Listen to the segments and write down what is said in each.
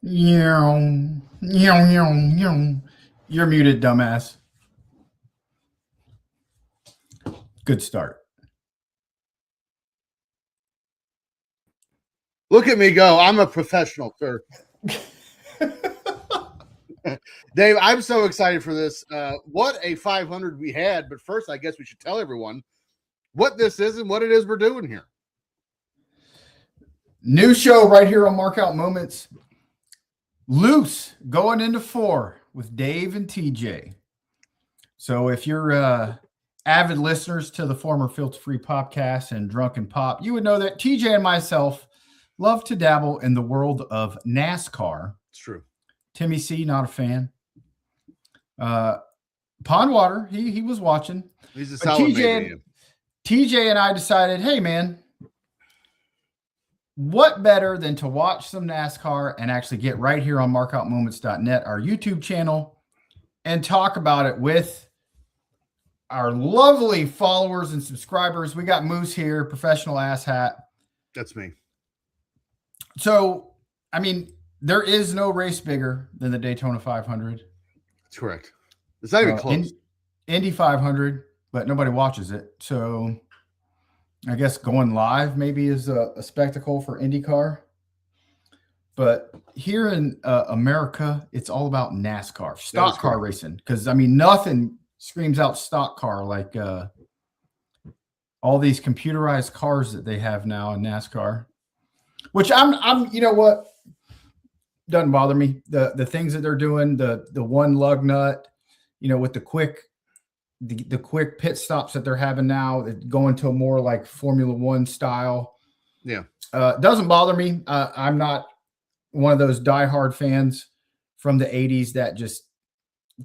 Yow, yow, yow, yow. You're muted, dumbass. Good start. Look at me go. I'm a professional, sir. Dave, I'm so excited for this. What a 500 we had. But first, I guess we should tell everyone what this is and what it is we're doing here. New show right here on Markout Moments. Loose going into 4 with Dave and TJ. So if you're avid listeners to the former Filter Free Popcast and Drunken Pop, you would know that TJ and myself love to dabble in the world of NASCAR. It's true. Timmy C, not a fan. Pondwater, he was watching. He's a solid TJ and I decided, hey, man, what better than to watch some NASCAR and actually get right here on markoutmoments.net, our YouTube channel, and talk about it with our lovely followers and subscribers. We got Moose here, professional asshat. That's me. So, I mean, there is no race bigger than the Daytona 500. That's correct. It's not even close. Indy 500, but nobody watches it. So I guess going live maybe is a spectacle for IndyCar. But here in America, it's all about NASCAR, stock car racing. Because, I mean, nothing screams out stock car like all these computerized cars that they have now in NASCAR. Which I'm you know what? Doesn't bother me. The things that they're doing, the one lug nut, you know, with the quick pit stops that they're having now, going to a more like Formula One style. Yeah. Doesn't bother me. I'm not one of those diehard fans from the 80s that just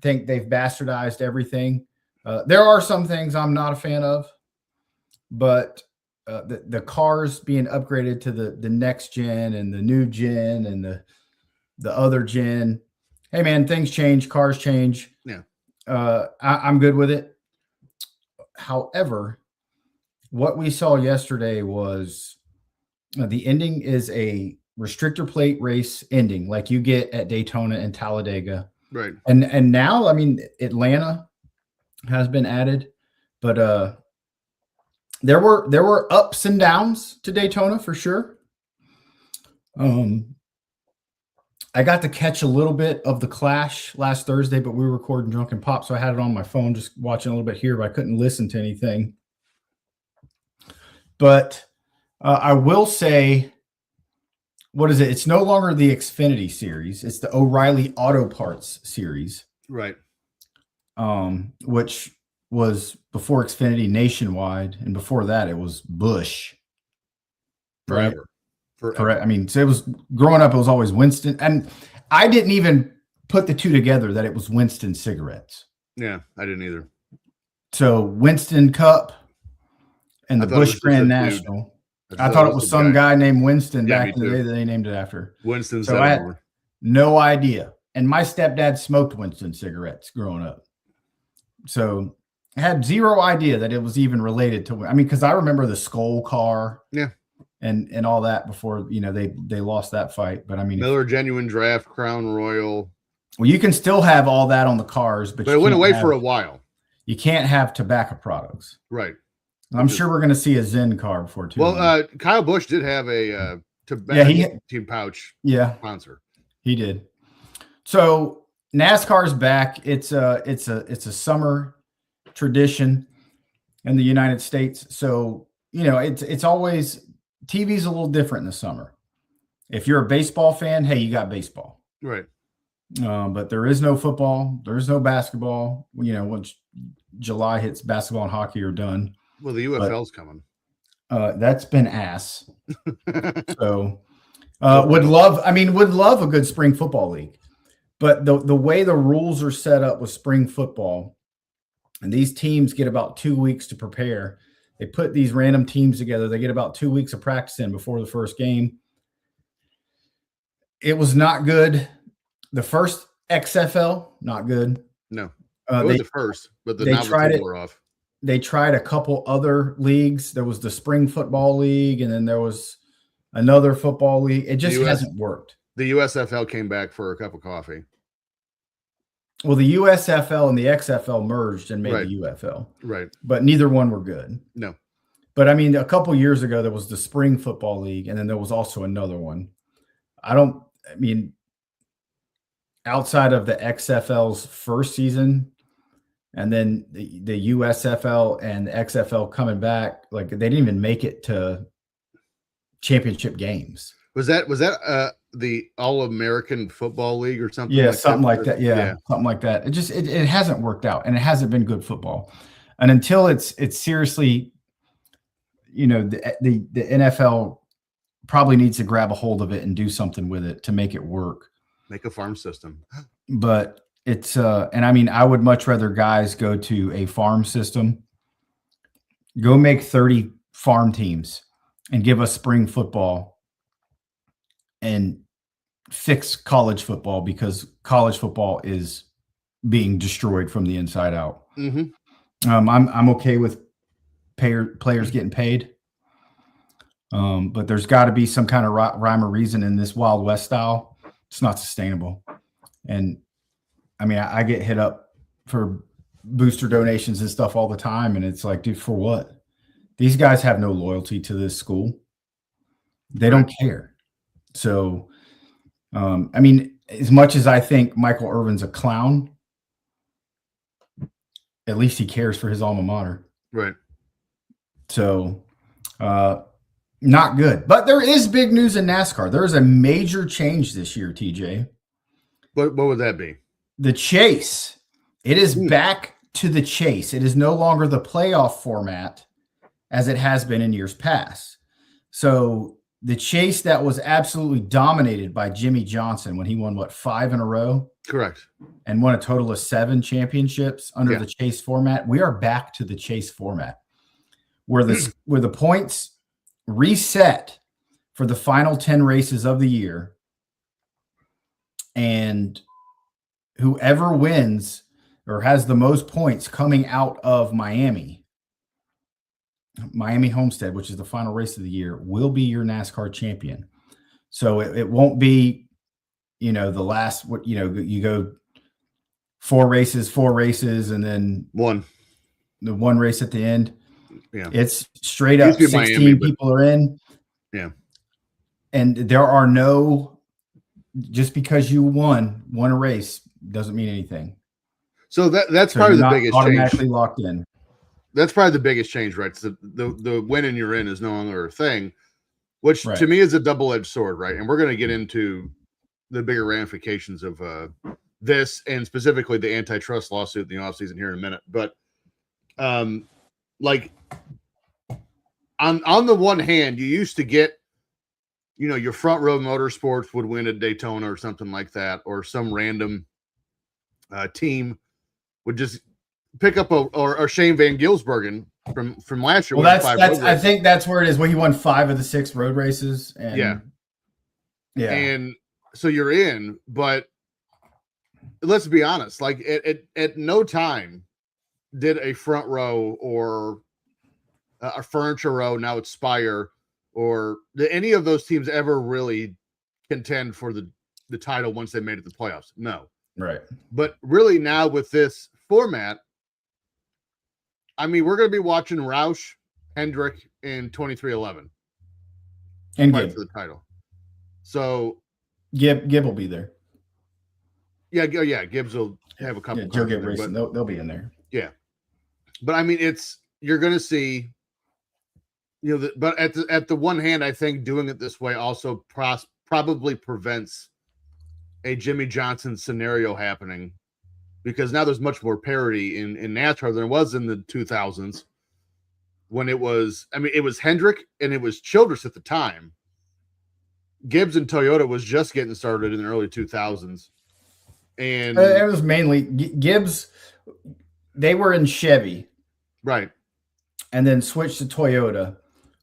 think they've bastardized everything. There are some things I'm not a fan of, but the cars being upgraded to the next gen and the new gen and the other gen. Hey man, things change, cars change. Yeah. I'm good with it. However, what we saw yesterday was the ending is a restrictor plate race ending like you get at Daytona and Talladega. Right. And now, I mean, Atlanta has been added, but there were ups and downs to Daytona for sure. I got to catch a little bit of the clash last Thursday, but we were recording Drunken Pop, so I had it on my phone, just watching a little bit here, but I couldn't listen to anything. But I will say, what is it? It's no longer the Xfinity series. It's the O'Reilly Auto Parts series. Right. Which was before Xfinity nationwide, and before that it was Busch. Forever. Right? Correct. I mean, so it was growing up, it was always Winston. And I didn't even put the two together that it was Winston cigarettes. Yeah, I didn't either. So Winston Cup and the Busch Grand National. I thought it was some guy named Winston back in the day that they named it after. Winston. So I had no idea. And my stepdad smoked Winston cigarettes growing up. So I had zero idea that it was even related to, I mean, because I remember the Skull car. Yeah. And all that before, you know, they lost that fight. But I mean, Miller Genuine Draft, Crown Royal. Well, you can still have all that on the cars, but it went away for a while. You can't have tobacco products. Right. I'm sure we're going to see a Zen car before too. Well, Kyle Busch did have a tobacco team pouch sponsor. He did. So NASCAR's back. It's a summer tradition in the United States. So, you know, it's always, TV's a little different in the summer. If you're a baseball fan, hey, you got baseball. Right. But there is no football. There's no basketball. You know, once July hits, basketball and hockey are done. Well, the UFL's coming. That's been ass. So would love a good spring football league. But the way the rules are set up with spring football, and these teams get about 2 weeks to prepare. They put these random teams together. They get about 2 weeks of practice in before the first game. It was not good. The first XFL, not good. No, it was the first, but they tried it. Off. They tried a couple other leagues. There was the spring football league, and then there was another football league. It just hasn't worked. The USFL came back for a cup of coffee. Well, the USFL and the XFL merged and made Right. the UFL. Right. But neither one were good. No. But I mean, a couple years ago, there was the Spring Football League, and then there was also another one. I mean, outside of the XFL's first season, and then the USFL and the XFL coming back, like they didn't even make it to championship games. Was that the All-American Football League or something? Yeah, like something that? like that. Yeah, something like that. It hasn't worked out, and it hasn't been good football. And until it's seriously, the NFL probably needs to grab a hold of it and do something with it to make it work. Make a farm system. But it's and I mean, I would much rather guys go to a farm system, go make 30 farm teams and give us spring football and fix college football, because college football is being destroyed from the inside out. Mm-hmm. I'm okay with players getting paid. But there's got to be some kind of rhyme or reason in this Wild West style. It's not sustainable. And I mean, I get hit up for booster donations and stuff all the time. And it's like, dude, for what? These guys have no loyalty to this school. They don't care. So, I mean, as much as I think Michael Irvin's a clown, at least he cares for his alma mater. Right. So, not good. But there is big news in NASCAR. There is a major change this year, TJ. What would that be? The chase. It is back to the chase. It is no longer the playoff format as it has been in years past. So the chase that was absolutely dominated by Jimmy Johnson when he won, 5 in a row? Correct. And won a total of 7 championships under the chase format. We are back to the chase format where the points reset for the final 10 races of the year, and whoever wins or has the most points coming out of Miami Homestead, which is the final race of the year, will be your NASCAR champion. So it won't be, the last, you go 4 races and then the one race at the end. Yeah. It's straight up 16 Miami, people are in. Yeah. And there are no, just because you won a race doesn't mean anything. So that's probably the biggest automatically change. Locked in. That's probably the biggest change, right? So the win and you're in is no longer a thing, which to me is a double-edged sword, right? And we're going to get into the bigger ramifications of this, and specifically the antitrust lawsuit in the offseason here in a minute. But like on the one hand, you used to get, your Front Row Motorsports would win at Daytona or something like that, or some random team would just pick up or Shane Van Gilsbergen from last year. Well, I think that's where it is. When he won 5 of the 6 road races. And, yeah. And so you're in, but let's be honest, like at no time did a Front Row or a Furniture Row, now it's Spire, or any of those teams ever really contend for the title once they made it to the playoffs. No. Right. But really now with this format, I mean, we're going to be watching Roush, Hendrick in 2311 and fight for the title. So Gibb will be there. Yeah, Gibbs will have a couple. Yeah, Joe Gibb Racing, they'll be in there. Yeah, but I mean, you're going to see, but at the one hand, I think doing it this way also probably prevents a Jimmy Johnson scenario happening, because now there's much more parity in NASCAR than there was in the 2000s when it was Hendrick and it was Childress at the time. Gibbs and Toyota was just getting started in the early 2000s. And it was mainly Gibbs. They were in Chevy. Right. And then switched to Toyota,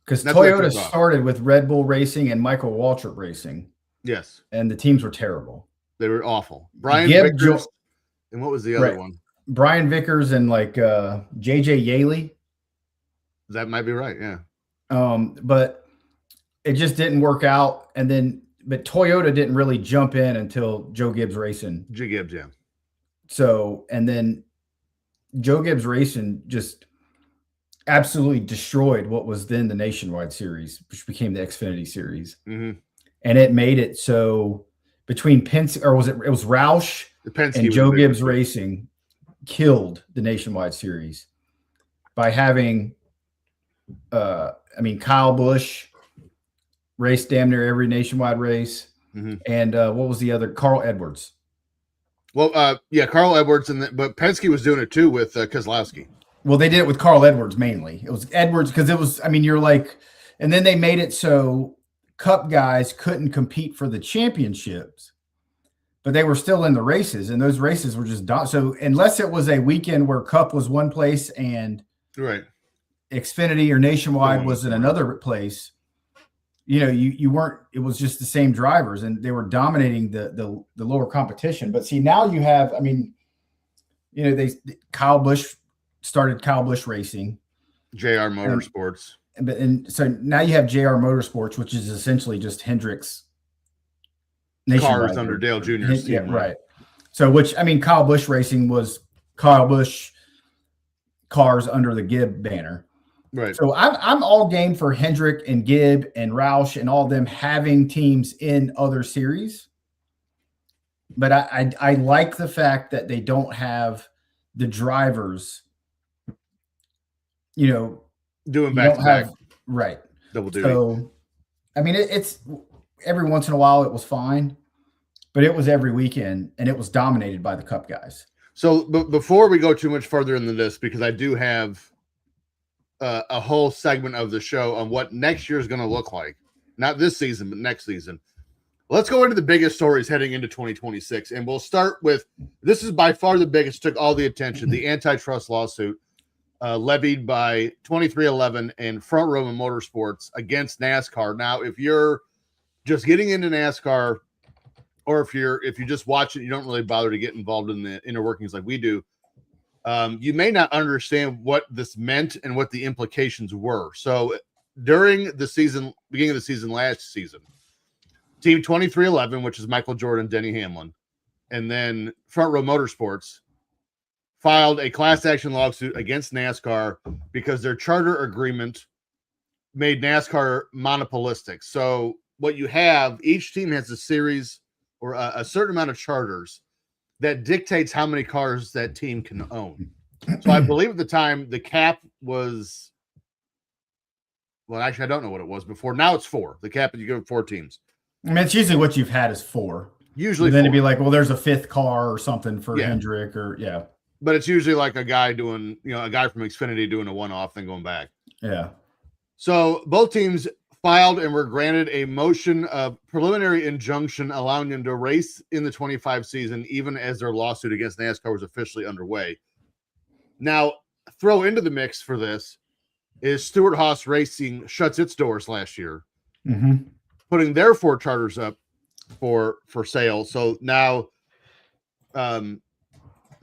because Toyota started with Red Bull Racing and Michael Waltrip Racing. Yes. And the teams were terrible. They were awful. Brian Vickers. And what was the other one? Brian Vickers and JJ Yaley. That might be right, yeah. But it just didn't work out. And then but Toyota didn't really jump in until Joe Gibbs Racing. G Gibbs, yeah. So, and then Joe Gibbs Racing just absolutely destroyed what was then the Nationwide Series, which became the Xfinity Series. Mm-hmm. And it made it so between Penske, or it was Roush and Joe Gibbs Racing killed the Nationwide Series by having, Kyle Busch raced damn near every Nationwide race. Mm-hmm. And what was the other? Carl Edwards. Well, Carl Edwards, but Penske was doing it too with Keselowski. Well, they did it with Carl Edwards mainly. It was Edwards because it was, you're like, and then they made it so Cup guys couldn't compete for the championships, but they were still in the races, and those races were just done. So unless it was a weekend where Cup was one place and right, Xfinity or Nationwide was in another place, you weren't. It was just the same drivers, and they were dominating the lower competition. But see, now you have, Kyle Busch started Kyle Busch Racing, JR Motorsports, and so now you have JR Motorsports, which is essentially just Hendrick's cars under Dale Jr.'s team, right? So, Kyle Busch Racing was Kyle Busch cars under the Gibb banner, right? So I'm all game for Hendrick and Gibb and Roush and all of them having teams in other series, but I like the fact that they don't have the drivers. Doing back to back, right? Double duty. So, it's every once in a while it was fine, but it was every weekend, and it was dominated by the Cup guys. So, but before we go too much further into this, because I do have a whole segment of the show on what next year is going to look like, not this season, but next season. Let's go into the biggest stories heading into 2026, and we'll start with this is by far the biggest, took all the attention, the antitrust lawsuit. Levied by 2311 and Front Row Motorsports against NASCAR. Now, if you're just getting into NASCAR, or if you just watch it, you don't really bother to get involved in the inner workings like we do, you may not understand what this meant and what the implications were. So during the season, beginning of the season, last season, Team 2311, which is Michael Jordan, Denny Hamlin, and then Front Row Motorsports, filed a class action lawsuit against NASCAR because their charter agreement made NASCAR monopolistic. So what you have, each team has a series or a certain amount of charters that dictates how many cars that team can own. So I believe at the time the cap was, well, actually I don't know what it was before. Now it's 4. The cap, you go 4 teams. It's usually what you've had is 4. Usually, and then 4. It'd be like, well, there's a 5th car or something for Hendrick, or But it's usually like a guy doing, a guy from Xfinity doing a one-off, then going back. Yeah. So both teams filed and were granted a motion of preliminary injunction allowing them to race in the 25 season, even as their lawsuit against NASCAR was officially underway. Now, throw into the mix for this is Stewart-Haas Racing shuts its doors last year, putting their 4 charters up for sale. So now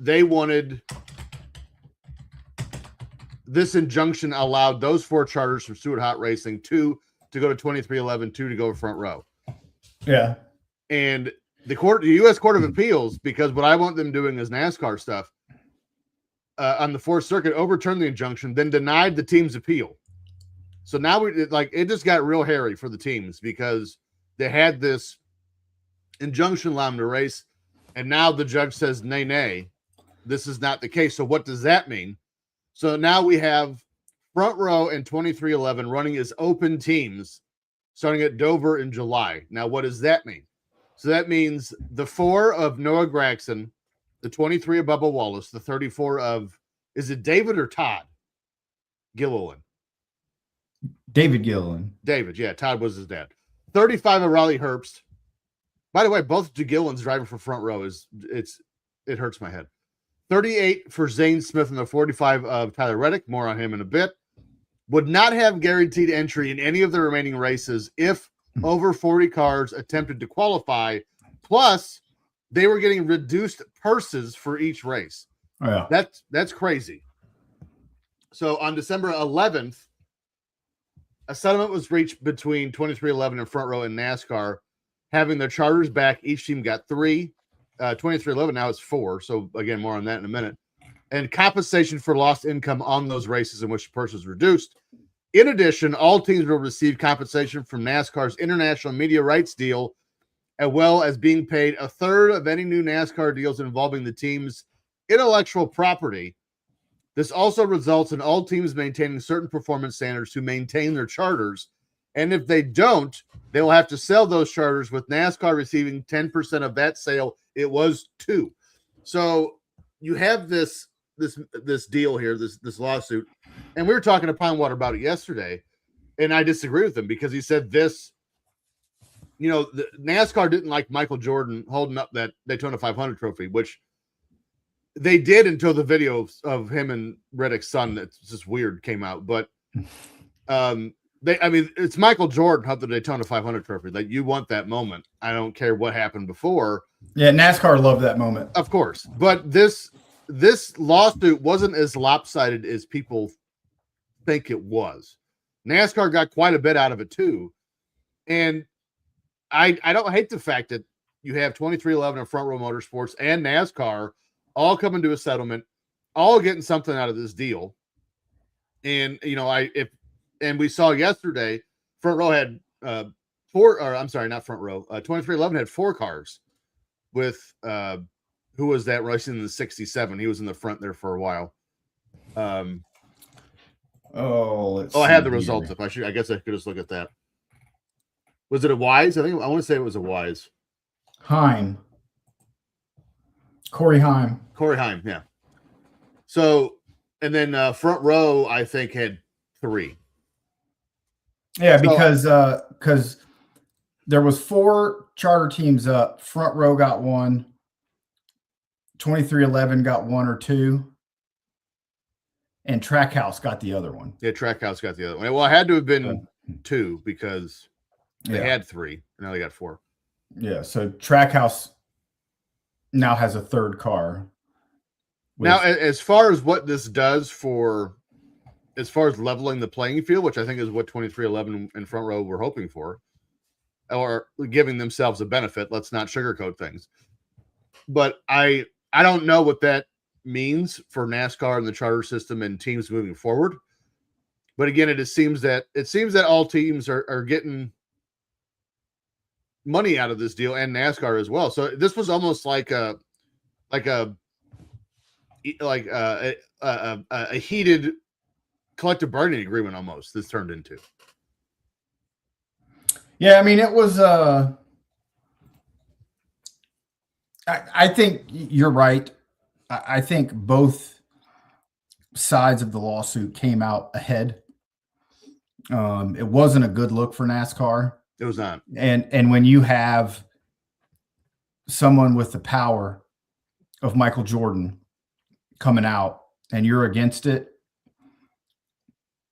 they wanted this injunction allowed those 4 charters from Stewart-Haas Racing, 2 to go to 2311, 2 to go to Front Row. Yeah. And the U.S. Court of Appeals, because what I want them doing is NASCAR stuff, on the 4th Circuit overturned the injunction, then denied the team's appeal. So now it just got real hairy for the teams because they had this injunction allowing them to race, and now the judge says, nay, this is not the case. So what does that mean? So now we have Front Row and 2311 running as open teams starting at Dover in July. Now, what does that mean? So that means the 4 of Noah Gragson, the 23 of Bubba Wallace, the 34 of, is it David or Todd Gilliland? David Gilliland. David, yeah. Todd was his dad. 35 of Raleigh Herbst. By the way, both Gilliland's driving for Front Row it hurts my head. 38 for Zane Smith and the 45 of Tyler Reddick. More on him in a bit. Would not have guaranteed entry in any of the remaining races if over 40 cars attempted to qualify. Plus, they were getting reduced purses for each race. Oh, yeah. That's crazy. So on December 11th, a settlement was reached between 2311 and Front Row and NASCAR having their charters back. Each team got 3. 2311 now it's 4. So again, more on that in a minute. And compensation for lost income on those races in which the purse was reduced. In addition, all teams will receive compensation from NASCAR's international media rights deal, as well as being paid a third of any new NASCAR deals involving the team's intellectual property. This also results in all teams maintaining certain performance standards to maintain their charters. And if they don't, they will have to sell those charters, with NASCAR receiving 10% of that sale. It was 2. So you have this deal here, this lawsuit. And we were talking to Pinewater about it yesterday, and I disagree with him because he said this, the NASCAR didn't like Michael Jordan holding up that Daytona 500 trophy, which they did until the video of him and Reddick's son, that's just weird, came out. But it's Michael Jordan held the Daytona 500 trophy. Like, you want that moment. I don't care what happened before. Yeah, NASCAR loved that moment. Of course. But this lawsuit wasn't as lopsided as people think it was. NASCAR got quite a bit out of it too. And I don't hate the fact that you have 2311 and Front Row Motorsports and NASCAR all coming to a settlement, all getting something out of this deal. And we saw yesterday, Front Row had 2311 had 4 cars with who was that racing in the 67? He was in the front there for a while. I had the results up. I guess I could just look at that. Was it a Wise? I want to say it was a Wise. Corey Heim, yeah. So, and then Front Row, I think, had 3. Yeah, because there was 4 charter teams up. Front Row got 1. 2311 got 1 or 2. And Trackhouse got the other one. Yeah, Trackhouse got the other one. Well, it had to have been 2 because they had 3. And now they got 4. Yeah, so Trackhouse now has a third car. Now, as far as what this does as far as leveling the playing field, which I think is what 2311 and Front Row were hoping for, or giving themselves a benefit, let's not sugarcoat things. But I don't know what that means for NASCAR and the charter system and teams moving forward. But again, it seems that all teams are getting money out of this deal, and NASCAR as well. So this was almost like a heated collective bargaining agreement almost. This turned into. Yeah, I mean, it was. I think you're right. I think both sides of the lawsuit came out ahead. It wasn't a good look for NASCAR. It was not. And when you have someone with the power of Michael Jordan coming out and you're against it,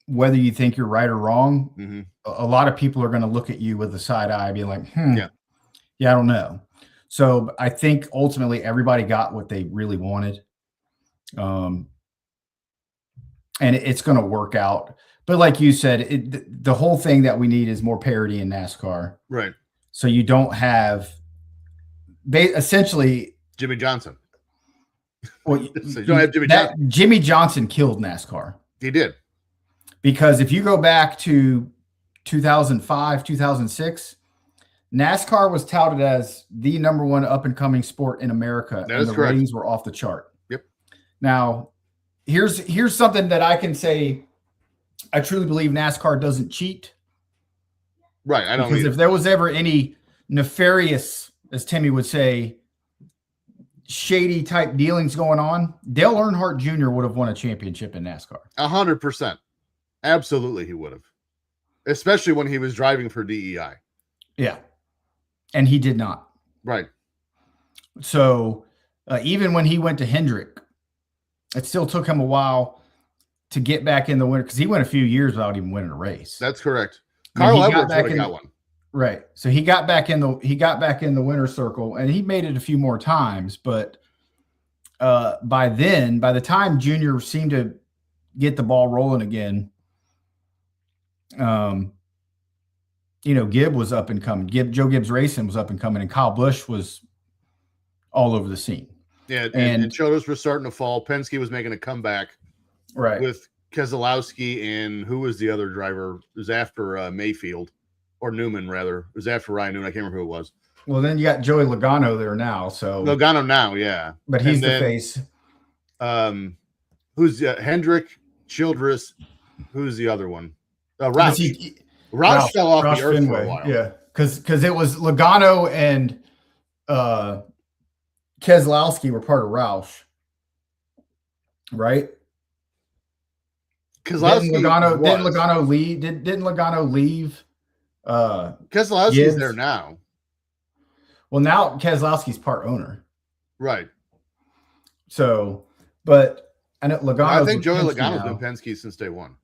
whether you think you're right or wrong, a lot of people are going to look at you with a side eye, being like, yeah, I don't know. So I think ultimately everybody got what they really wanted. And it's going to work out. But like you said, the whole thing that we need is more parity in NASCAR. Right. So you don't have essentially Jimmy Johnson. Well, so you don't have Jimmy Johnson. Jimmy Johnson killed NASCAR. He did. Because if you go back to 2005, 2006, NASCAR was touted as the number 1 up-and-coming sport in America. That is the correct. ratings were off the chart. Yep. Now, here's something that I can say. I truly believe NASCAR doesn't cheat. Right. I don't. Because if there was ever any nefarious, as Timmy would say, shady type dealings going on, Dale Earnhardt Jr. would have won a championship in NASCAR. 100%. Absolutely, he would have. Especially when he was driving for DEI. Yeah. And he did not. Right. So even when he went to Hendrick, it still took him a while to get back in the winner, because he went a few years without even winning a race. That's correct. Carl Edwards would have got one. Right. So he got back in the winner's circle, and he made it a few more times. But by the time Junior seemed to get the ball rolling again, Gibb was up and coming. Joe Gibbs Racing was up and coming, and Kyle Busch was all over the scene. Yeah, and Childress was starting to fall. Penske was making a comeback, right, with Keselowski and who was the other driver? It was after Mayfield or Newman, rather. It was after Ryan Newman. I can't remember who it was. Well, then you got Joey Logano there now. So Logano now, yeah, but he's the face. Who's Hendrick, Childress? Who's the other one? Roush. Roush fell off the earth Fenway, for a while. Yeah, because it was Logano and Keselowski were part of Roush, right? Keselowski didn't Logano leave? Didn't Logano leave? Keselowski's Gibbs? There now. Well, now Keselowski's part owner, right? So, but I know Logano. I think Joey Logano's been Penske since day one.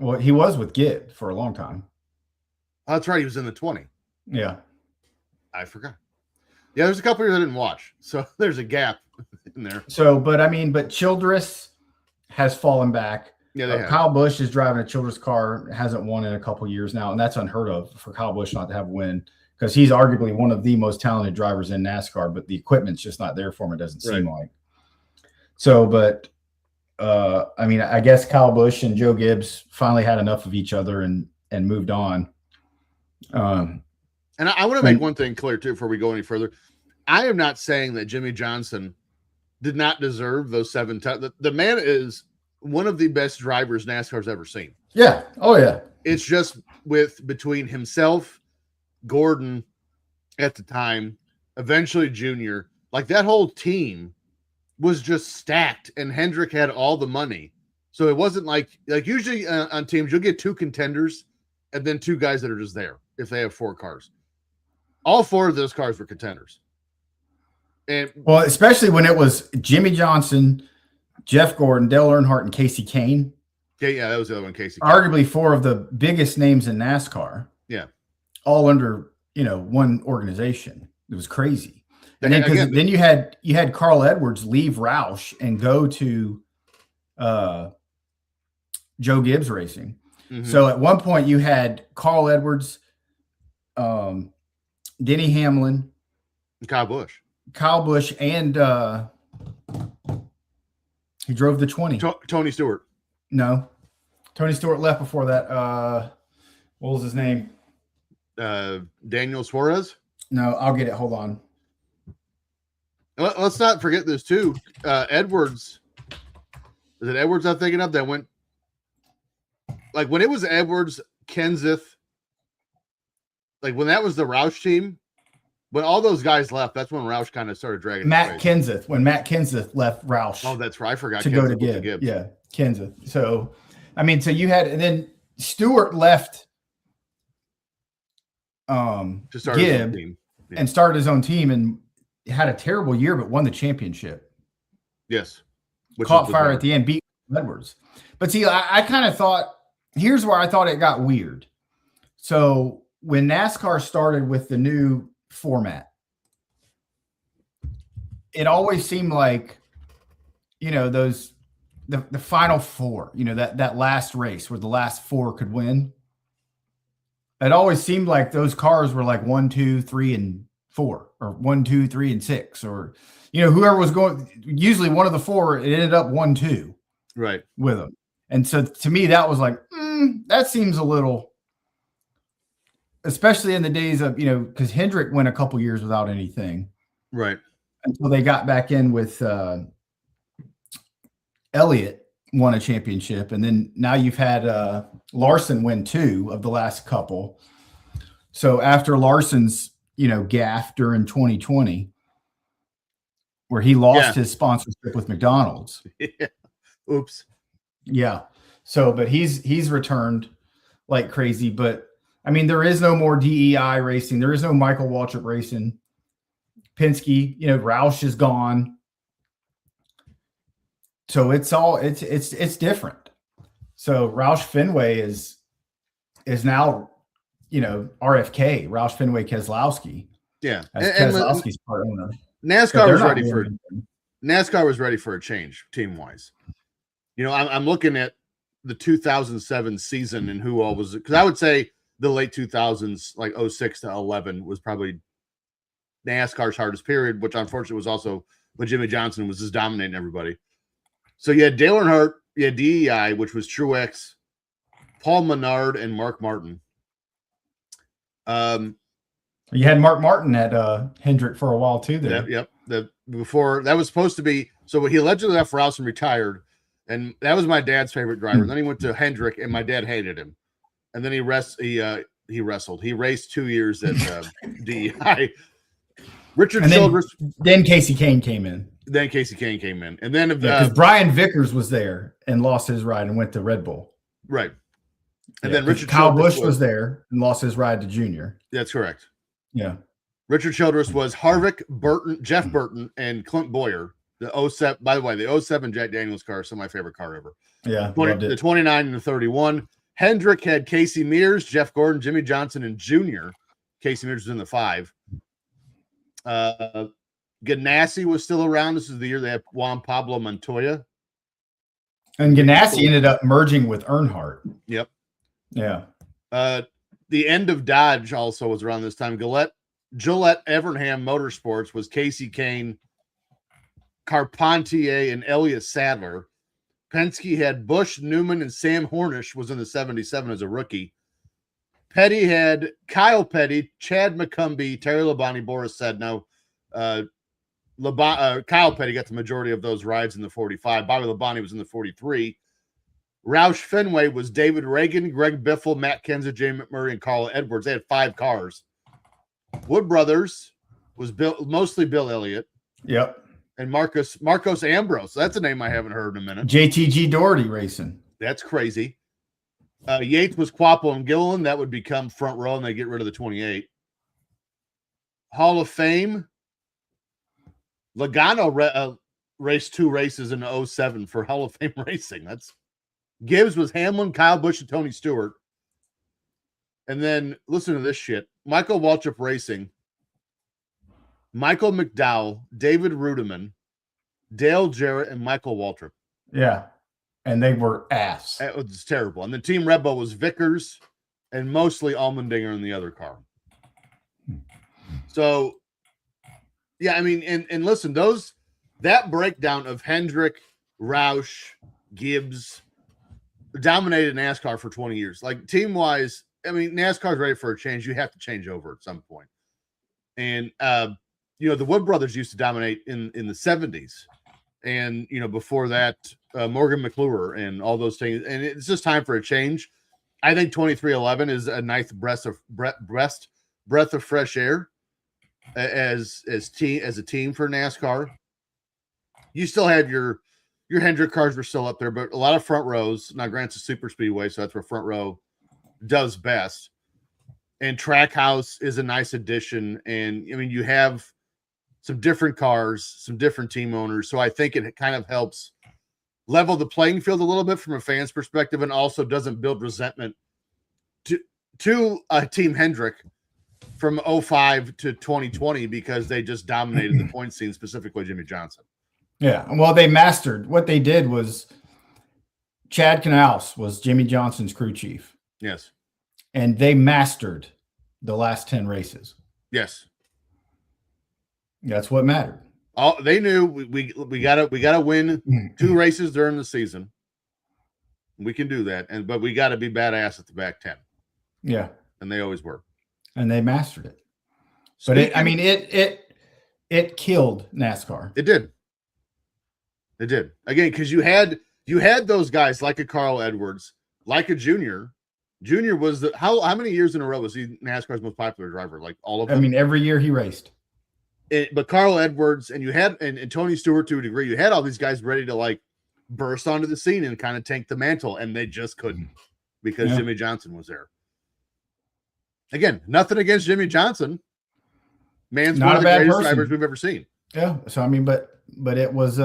Well, he was with Gibb for a long time. Oh, that's right. He was in the 20. Yeah. I forgot. Yeah, there's a couple years I didn't watch. So there's a gap in there. So, but Childress has fallen back. Yeah, Kyle Busch is driving a Childress car, hasn't won in a couple years now, and that's unheard of for Kyle Busch not to have a win because he's arguably one of the most talented drivers in NASCAR, but the equipment's just not there for him, it doesn't seem like. So, but I guess Kyle Busch and Joe Gibbs finally had enough of each other and moved on. And I want to make one thing clear too before we go any further. I am not saying that Jimmy Johnson did not deserve those 7 times. The man is one of the best drivers NASCAR's ever seen. Yeah. Oh yeah. It's just between himself, Gordon at the time, eventually Junior, like that whole team was just stacked, and Hendrick had all the money. So it wasn't like usually on teams, you'll get 2 contenders and then 2 guys that are just there if they have 4 cars. All 4 of those cars were contenders. And well, especially when it was Jimmy Johnson, Jeff Gordon, Dale Earnhardt, and Casey Kane. Yeah, that was the other one, Casey Kane. Arguably 4 of the biggest names in NASCAR. Yeah. All under, one organization. It was crazy. And then you had Carl Edwards leave Roush and go to Joe Gibbs Racing. Mm-hmm. So at one point you had Carl Edwards, Denny Hamlin, Kyle Busch, and he drove the 20. Tony Stewart. No, Tony Stewart left before that. What was his name? Daniel Suarez. No, I'll get it. Hold on. Let's not forget this too. Edwards. Is it Edwards I'm thinking of that went? Like when it was Edwards, Kenseth, like when that was the Roush team, when all those guys left, that's when Roush kind of started dragging. When Matt Kenseth left Roush. Oh, that's right. I forgot to go to Gibbs. Yeah, Kenseth. So you had, and then Stewart left to start his own team. Yeah. And started his own team and had a terrible year, but won the championship. Yes. Caught fire at the end, beat Edwards. But see, I kind of thought, here's where I thought it got weird. So when NASCAR started with the new format, it always seemed like, the final 4, that last race where the last 4 could win. It always seemed like those cars were like 1, 2, 3, and 4, or 1, 2, 3, and 6, or whoever was going. Usually one of the 4, it ended up 1, 2, right, with them. And so to me, that was like that seems a little, especially in the days of because Hendrick went a couple years without anything, right, until they got back in with Elliott won a championship, and then now you've had Larson win 2 of the last couple. So after Larson's gaffe during 2020, where he lost his sponsorship with McDonald's. Yeah. Oops. Yeah. So, but he's returned like crazy. But there is no more DEI racing. There is no Michael Waltrip racing. Penske, Roush is gone. So it's different. So Roush Fenway is now, RFK, Roush Fenway Keselowski. Yeah. And Keselowski's part owner. NASCAR was ready for a change team wise. I'm looking at the 2007 season and who all was, because I would say the late 2000s, like 06 to 11, was probably NASCAR's hardest period, which unfortunately was also when Jimmy Johnson was just dominating everybody. So you had Dale Earnhardt, you had DEI, which was Truex, Paul Menard, and Mark Martin. You had Mark Martin at Hendrick for a while too. There, yep. Before that was supposed to be, so he allegedly left Rouse and retired, and that was my dad's favorite driver. Then he went to Hendrick, and my dad hated him. And then he wrestled. He raced 2 years at DEI. Richard Childress. Then Casey Kane came in. And then because Brian Vickers was there and lost his ride and went to Red Bull. Right. And then Kyle Busch was there and lost his ride to Junior. That's correct. Yeah. Richard Childress was Harvick, Burton, Jeff Burton, and Clint Boyer. The 07, by the way, the 07 Jack Daniels car is still my favorite car ever. Yeah. The 29 and the 31. Hendrick had Casey Mears, Jeff Gordon, Jimmy Johnson, and Junior. Casey Mears was in the 5. Ganassi was still around. This is the year they had Juan Pablo Montoya. And Ganassi ended up merging with Earnhardt. Yep. Yeah. The end of Dodge also was around this time. Gillette Evernham Motorsports was Casey Kane, Carpentier, and Elliott Sadler. Penske had Busch, Newman, and Sam Hornish was in the 77 as a rookie. Petty had Kyle Petty, Chad McCumbee, Terry Labonte, Boris Sedno. Kyle Petty got the majority of those rides in the 45. Bobby Labonte was in the 43. Roush Fenway was David Reagan, Greg Biffle, Matt Kenseth, Jamie McMurray, and Carl Edwards. They had 5 cars. Wood Brothers was mostly Bill Elliott. Yep. And Marcos Ambrose. That's a name I haven't heard in a minute. JTG Doherty Racing. That's crazy. Yates was Quappo and Gilliland. That would become front row, and they get rid of the 28. Hall of Fame. Logano raced 2 races in 07 for Hall of Fame racing. Gibbs was Hamlin, Kyle Busch, and Tony Stewart. And then listen to this shit. Michael Waltrip Racing. Michael McDowell, David Rudiman, Dale Jarrett, and Michael Waltrip. Yeah. And they were ass. It was terrible. And the Team Red Bull was Vickers and mostly Allmendinger in the other car. So, yeah, I mean, and listen, that breakdown of Hendrick, Roush, Gibbs dominated NASCAR for 20 years. Like, team-wise, I mean, NASCAR's ready for a change. You have to change over at some point. And, the Wood Brothers used to dominate in the 70s. And, before that, Morgan McClure and all those things. And it's just time for a change. I think 2311 is a nice breath of fresh air as a team for NASCAR. You still have your Hendrick cars were still up there, but a lot of front rows. Now, Grant's a super speedway, so that's where front row does best. And Trackhouse is a nice addition. And, I mean, you have some different cars, some different team owners. So I think it kind of helps level the playing field a little bit from a fan's perspective, and also doesn't build resentment to Team Hendrick from 05 to 2020 because they just dominated the point scene, specifically Jimmy Johnson. Yeah. Well, they mastered. What they did was Chad Knaus was Jimmy Johnson's crew chief. Yes. And they mastered the last 10 races. Yes. That's what mattered. They knew we gotta win 2 races during the season. We can do that, but we got to be badass at the back 10. Yeah, and they always were, and they mastered it. But it killed NASCAR. It did again because you had those guys like a Carl Edwards, like a Junior. Junior was how many years in a row was he NASCAR's most popular driver? Like all of them. I mean, every year he raced. But Carl Edwards and you had and Tony Stewart to a degree, you had all these guys ready to like burst onto the scene and kind of tank the mantle, and they just couldn't because Jimmy Johnson was there. Again, nothing against Jimmy Johnson. Man's one of the greatest drivers we've ever seen. Yeah. So I mean, but it was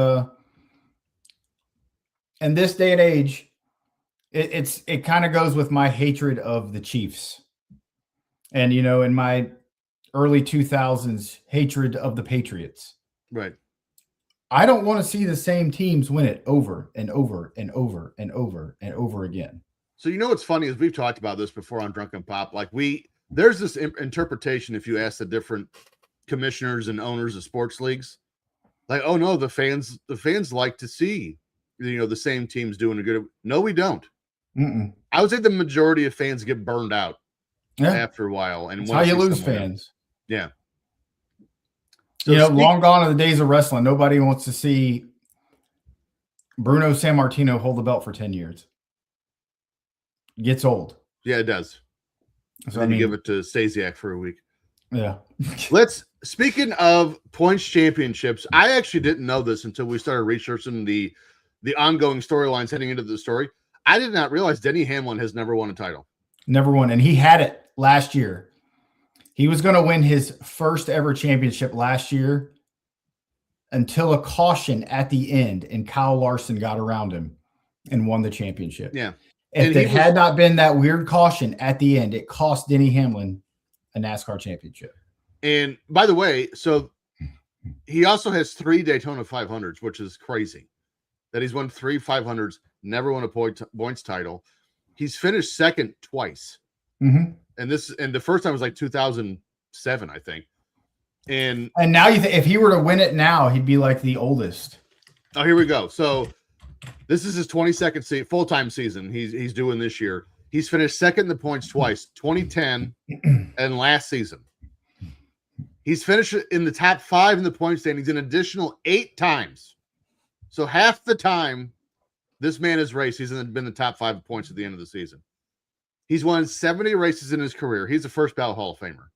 in this day and age, it kind of goes with my hatred of the Chiefs. And in my early 2000s hatred of the Patriots. Right. I don't want to see the same teams win it over and over and over and over and over again. So you know what's funny is we've talked about this before on Drunken Pop. Like there's this interpretation if you ask the different commissioners and owners of sports leagues, like, oh no, the fans like to see the same teams doing a good. No, we don't. Mm-mm. I would say the majority of fans get burned out after a while, and that's how you lose fans. Else. Yeah. So long gone are the days of wrestling. Nobody wants to see Bruno Sammartino hold the belt for 10 years. It gets old. Yeah, it does. So then you give it to Stasiak for a week. Yeah. Speaking of points championships, I actually didn't know this until we started researching the ongoing storylines heading into the story. I did not realize Denny Hamlin has never won a title. Never won. And he had it last year. He was going to win his first ever championship last year until a caution at the end, and Kyle Larson got around him and won the championship. Yeah. If it had not been that weird caution at the end, it cost Denny Hamlin a NASCAR championship. And by the way, so he also has 3 Daytona 500s, which is crazy that he's won 3 500s, never won a points title. He's finished second twice. Mm-hmm. And the first time was like 2007, I think. And now if he were to win it now, he'd be like the oldest. Oh, here we go. So this is his 22nd full-time season he's doing this year. He's finished second in the points twice, 2010 and last season. He's finished in the top 5 in the point standings an additional 8 times. So half the time this man has raced, he's been in the top 5 points at the end of the season. He's won 70 races in his career. He's a first ballot Hall of Famer.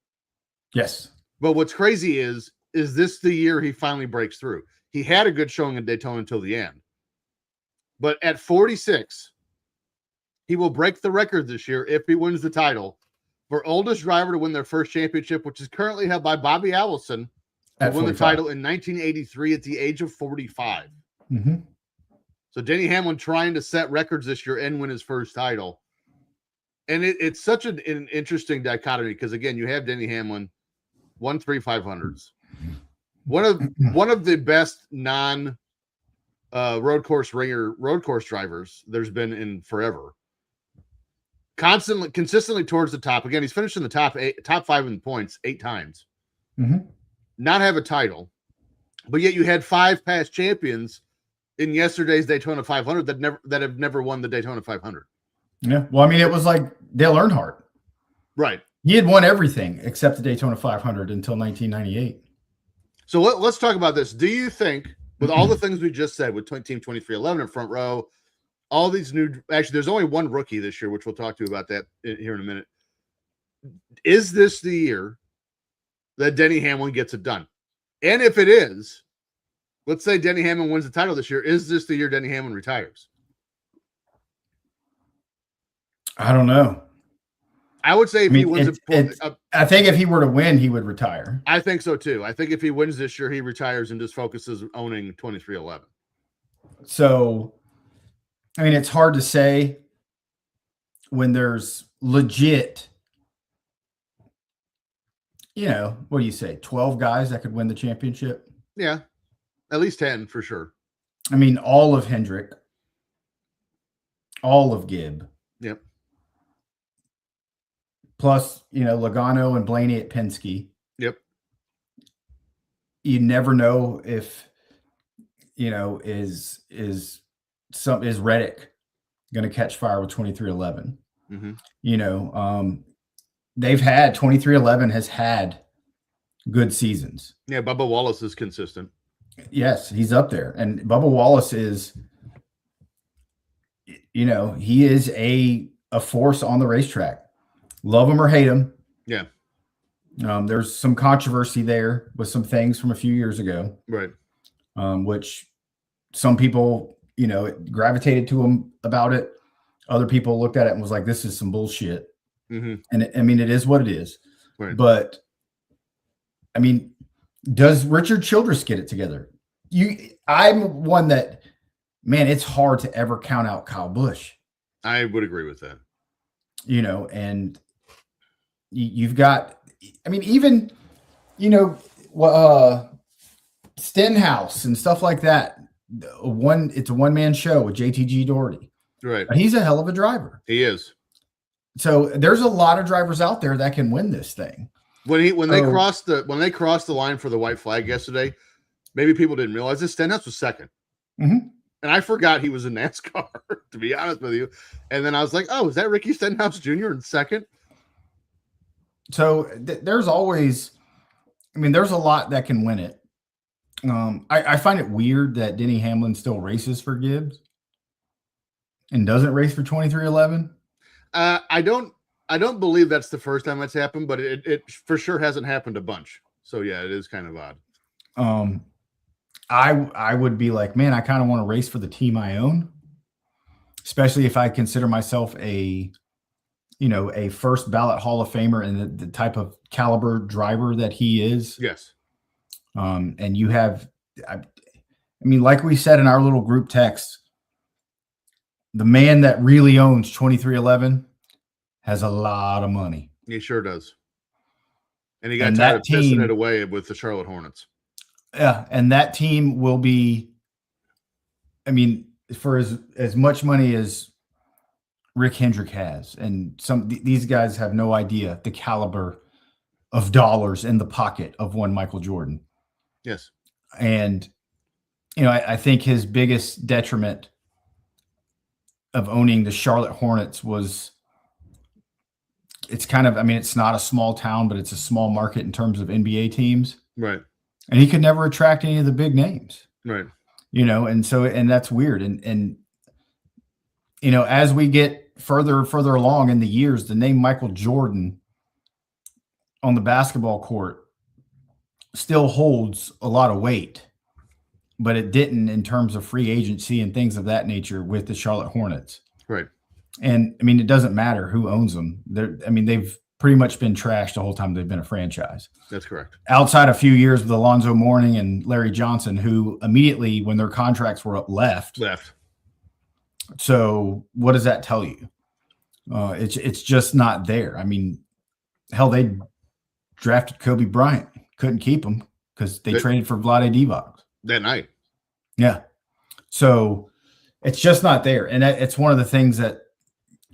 Yes. But what's crazy is this the year he finally breaks through? He had a good showing in Daytona until the end. But at 46, he will break the record this year if he wins the title for oldest driver to win their first championship, which is currently held by Bobby Allison, who won the title in 1983 at the age of 45. Mm-hmm. So Denny Hamlin trying to set records this year and win his first title. And it's such an interesting dichotomy because, again, you have Denny Hamlin, won 3 500s. One of the best road course drivers there's been in forever. Consistently towards the top. Again, he's finished in the top 5 in points 8 times. Mm-hmm. Not have a title, but yet you had 5 past champions in yesterday's Daytona 500 that have never won the Daytona 500. Yeah, well, I mean, it was like Dale Earnhardt. Right. He had won everything except the Daytona 500 until 1998. So let's talk about this. Do you think, with all the things we just said, with Team 2311 in front row, all these actually, there's only one rookie this year, which we'll talk to you about that here in a minute. Is this the year that Denny Hamlin gets it done? And if it is, let's say Denny Hamlin wins the title this year, is this the year Denny Hamlin retires? I don't know. I would say if he wins I think if he were to win, he would retire. I think so too. I think if he wins this year, he retires and just focuses on owning 2311. So, I mean, it's hard to say when there's legit, what do you say, 12 guys that could win the championship? Yeah, at least 10 for sure. I mean, all of Hendrick, all of Gibb. Yep. Plus, Logano and Blaney at Penske. Yep. You never know if, is Reddick going to catch fire with 2311? Mm-hmm. They've had 2311 has had good seasons. Yeah, Bubba Wallace is consistent. Yes, he's up there, and Bubba Wallace is, he is a force on the racetrack. Love him or hate him. Yeah. There's some controversy there with some things from a few years ago. Right. Which some people, gravitated to him about it. Other people looked at it and was like, this is some bullshit. Mm-hmm. And it is what it is. Right. But I mean, does Richard Childress get it together? I'm one that, man, it's hard to ever count out Kyle Busch. I would agree with that. And you've got, I mean, even, Stenhouse and stuff like that. It's a one-man show with JTG Doherty. Right. But he's a hell of a driver. He is. So there's a lot of drivers out there that can win this thing. When they crossed the line for the white flag yesterday, maybe people didn't realize this. Stenhouse was second. Mm-hmm. And I forgot he was in NASCAR, to be honest with you. And then I was like, oh, is that Ricky Stenhouse Jr. in second? So there's always, there's a lot that can win it. I find it weird that Denny Hamlin still races for Gibbs and doesn't race for 23XI. I don't believe that's the first time that's happened, but it for sure hasn't happened a bunch. So yeah, it is kind of odd. I would be like, man, I kind of want to race for the team I own, especially if I consider myself a first ballot Hall of Famer and the type of caliber driver that he is. Yes. And you have, like we said in our little group text, the man that really owns 23XI has a lot of money. He sure does. And he got tired of pissing it away with the Charlotte Hornets. Yeah, and that team will be, for as much money as Rick Hendrick has, and these guys have no idea the caliber of dollars in the pocket of one Michael Jordan. Yes. And, I think his biggest detriment of owning the Charlotte Hornets was it's kind of, it's not a small town, but it's a small market in terms of NBA teams. Right. And he could never attract any of the big names. Right. And that's weird. And as we get further along in the years, the name Michael Jordan on the basketball court still holds a lot of weight, but it didn't in terms of free agency and things of that nature with the Charlotte Hornets. Right. And it doesn't matter who owns them. They've pretty much been trashed the whole time they've been a franchise. That's correct. Outside a few years with Alonzo Mourning and Larry Johnson, who immediately when their contracts were up left. So what does that tell you? It's just not there. Hell, they drafted Kobe Bryant, couldn't keep him because they traded for Vlade Divac that night. Yeah. So it's just not there. And it's one of the things that,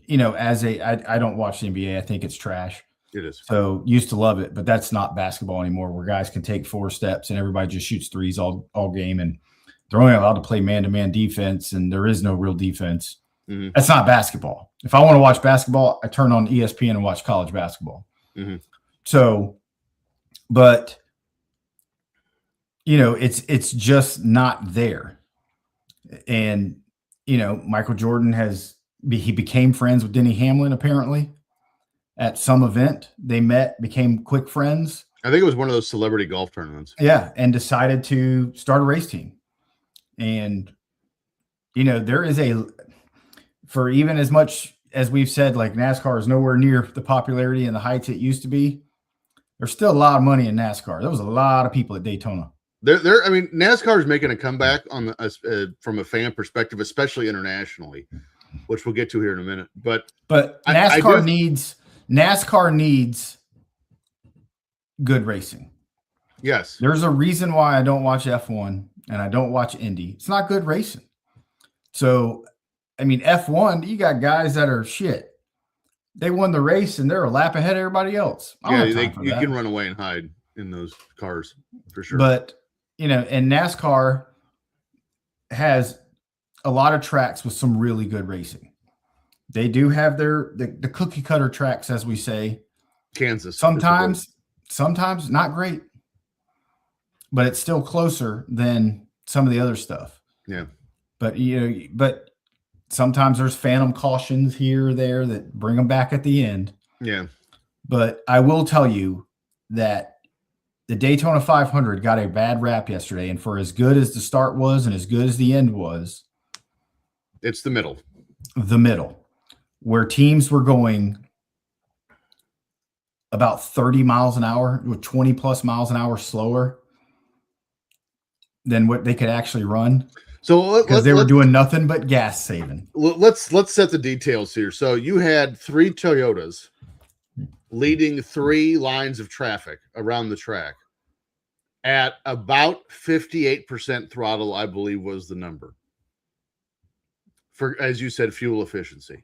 I don't watch the NBA. I think it's trash. It is. So used to love it, but that's not basketball anymore where guys can take 4 steps and everybody just shoots threes all game. And they're only allowed to play man-to-man defense and there is no real defense. Mm-hmm. That's not basketball. If I want to watch basketball, I turn on ESPN and watch college basketball. Mm-hmm. So, but it's just not there. And, Michael Jordan he became friends with Denny Hamlin apparently at some event. They met, became quick friends. I think it was one of those celebrity golf tournaments. Yeah. And decided to start a race team. And, there is for even as much as we've said, like NASCAR is nowhere near the popularity and the heights it used to be. There's still a lot of money in NASCAR. There was a lot of people at Daytona. NASCAR is making a comeback from a fan perspective, especially internationally, which we'll get to here in a minute. But NASCAR needs good racing. Yes. There's a reason why I don't watch F1 and I don't watch Indy. It's not good racing. So, F1, you got guys that are shit. They won the race and they're a lap ahead of everybody else. You can run away and hide in those cars for sure. But, and NASCAR has a lot of tracks with some really good racing. They do have the cookie cutter tracks, as we say. Kansas. Sometimes not great, but it's still closer than some of the other stuff. Yeah. But, but sometimes there's phantom cautions here or there that bring them back at the end. Yeah. But I will tell you that the Daytona 500 got a bad rap yesterday. And for as good as the start was and as good as the end was, it's the middle where teams were going about 30 miles an hour with 20 plus miles an hour slower than what they could actually run. So because they were doing nothing but gas saving. Let's set the details here. So you had 3 Toyotas leading 3 lines of traffic around the track at about 58% throttle, I believe was the number. for, as you said, fuel efficiency.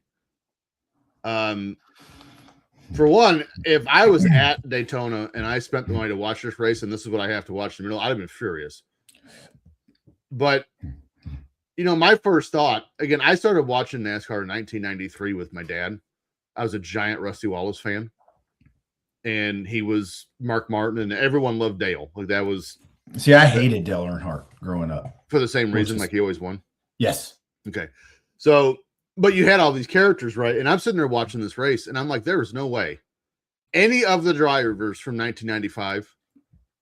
For one, if I was at Daytona and I spent the money to watch this race, and this is what I have to watch in the middle, I'd have been furious. But, you know, my first thought, again, I started watching NASCAR in 1993 with my dad. I was a giant Rusty Wallace fan. And he was Mark Martin, and everyone loved Dale. Like, that was... See, I hated Dale Earnhardt growing up. For the same reason, like he always won? Yes. Okay. So... But you had all these characters, right? And I'm sitting there watching this race, and I'm like, there was no way any of the drivers from 1995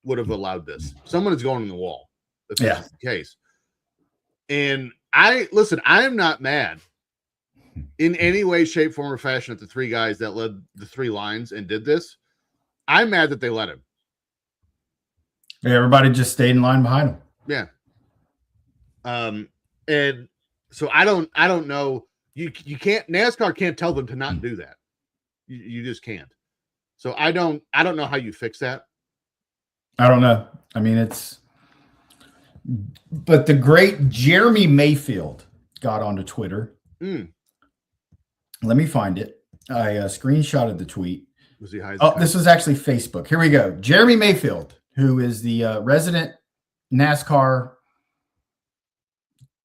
would have allowed this. Someone is going in the wall if that's the case. And I am not mad in any way, shape, form, or fashion at the three guys that led the three lines and did this. I'm mad that they let him. Yeah, everybody just stayed in line behind him. Yeah. And so I don't know. You can't, NASCAR can't tell them to not do that. You just can't. So I don't know how you fix that. I don't know. I mean, but the great Jeremy Mayfield got onto Twitter. Let me find it. I screenshotted the tweet. Was he high? Oh, this was actually Facebook. Here we go. Jeremy Mayfield, who is the resident NASCAR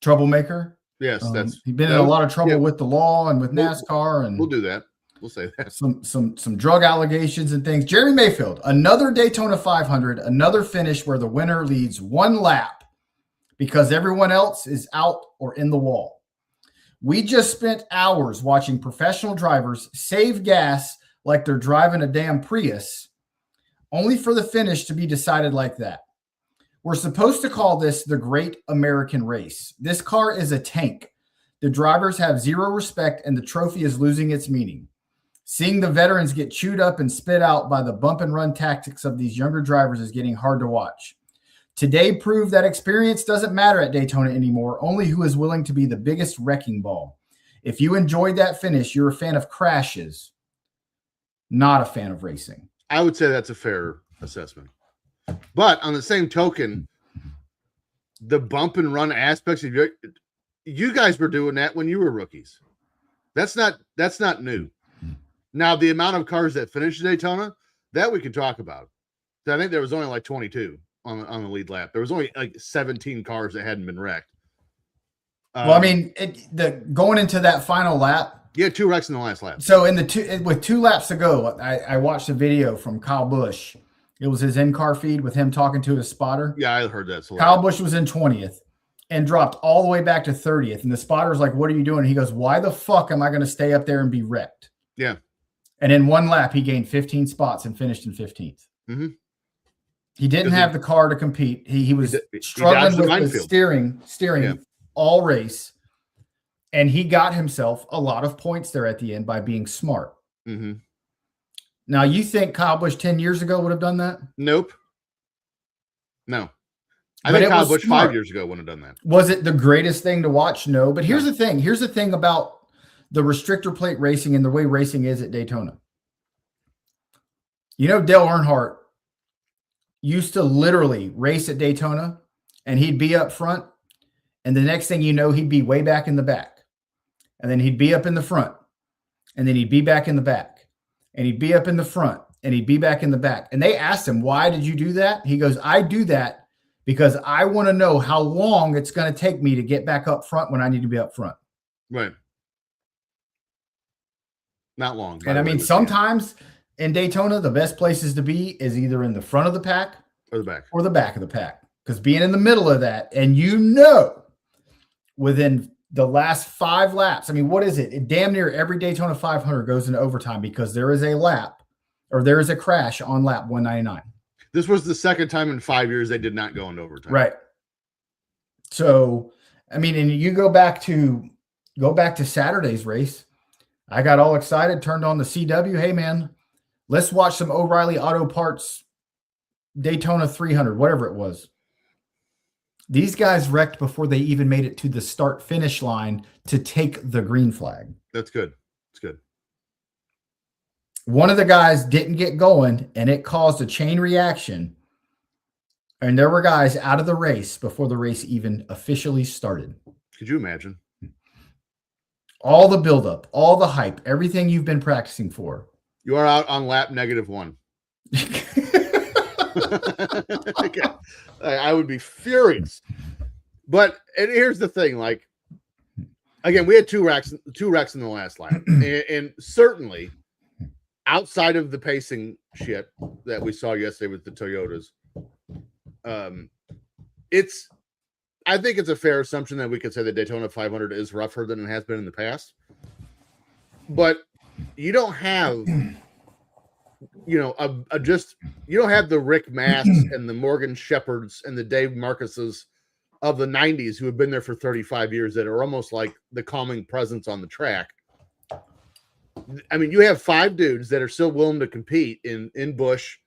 troublemaker. Yes, he's been in a lot of trouble with the law and with NASCAR, and we'll do that. We'll say that. Some drug allegations and things. Jeremy Mayfield, another Daytona 500, another finish where the winner leads one lap because everyone else is out or in the wall. We just spent hours watching professional drivers save gas like they're driving a damn Prius, only for the finish to be decided like that. We're supposed to call this the Great American Race. This car is a tank. The drivers have zero respect, and the trophy is losing its meaning. Seeing the veterans get chewed up and spit out by the bump and run tactics of these younger drivers is getting hard to watch. Today proved that experience doesn't matter at Daytona anymore, only who is willing to be the biggest wrecking ball. If you enjoyed that finish, you're a fan of crashes, not a fan of racing. I would say that's a fair assessment. But on the same token, the bump and run aspects of you guys were doing that when you were rookies. That's not new. Now, the amount of cars that finished Daytona, that we could talk about. I think there was only like 22 on the lead lap. There was only like 17 cars that hadn't been wrecked. Well, I mean, going into that final lap. Yeah, 2 wrecks in the last lap. So with 2 laps to go, I watched a video from Kyle Busch. It was his in-car feed with him talking to his spotter. Yeah, I heard that. Kyle Busch was in 20th and dropped all the way back to 30th. And the spotter's like, what are you doing? He goes, why the fuck am I going to stay up there and be wrecked? Yeah. And in one lap, he gained 15 spots and finished in 15th. Mm-hmm. He didn't have the car to compete. He was struggling with the steering all race. And he got himself a lot of points there at the end by being smart. Mm-hmm. Now, you think Kyle Busch 10 years ago would have done that? Nope. No. I think Kyle Busch 5 years ago wouldn't have done that. Was it the greatest thing to watch? No. But here's the thing. Here's the thing about the restrictor plate racing and the way racing is at Daytona. You know, Dale Earnhardt used to literally race at Daytona, and he'd be up front, and the next thing you know, he'd be way back in the back. And then he'd be up in the front, and then he'd be back in the back. And he'd be up in the front, and he'd be back in the back. And they asked him, why did you do that? He goes, I do that because I want to know how long it's going to take me to get back up front when I need to be up front. Right. Not long. And I mean, sometimes in Daytona, the best places to be is either in the front of the pack or the back of the pack. Because being in the middle of that, and within the last 5 laps, I mean, what is it? Damn near every Daytona 500 goes into overtime because there is a lap or there is a crash on lap 199. This was the second time in 5 years they did not go into overtime. Right. So, I mean, and you go back to Saturday's race. I got all excited, turned on the CW. Hey, man, let's watch some O'Reilly Auto Parts Daytona 300, whatever it was. These guys wrecked before they even made it to the start-finish line to take the green flag. That's good. That's good. One of the guys didn't get going, and it caused a chain reaction. And there were guys out of the race before the race even officially started. Could you imagine? All the buildup, all the hype, everything you've been practicing for. You are out on lap -1. Okay. I would be furious. But and here's the thing, like, again, we had two wrecks in the last lap, and certainly outside of the pacing shit that we saw yesterday with the Toyotas, I think it's a fair assumption that we could say the Daytona 500 is rougher than it has been in the past. But you don't have, you know, you don't have the Rick Mass and the Morgan Shepherds and the Dave Marcuses of the 90s who have been there for 35 years that are almost like the calming presence on the track. I mean, you have 5 dudes that are still willing to compete in Busch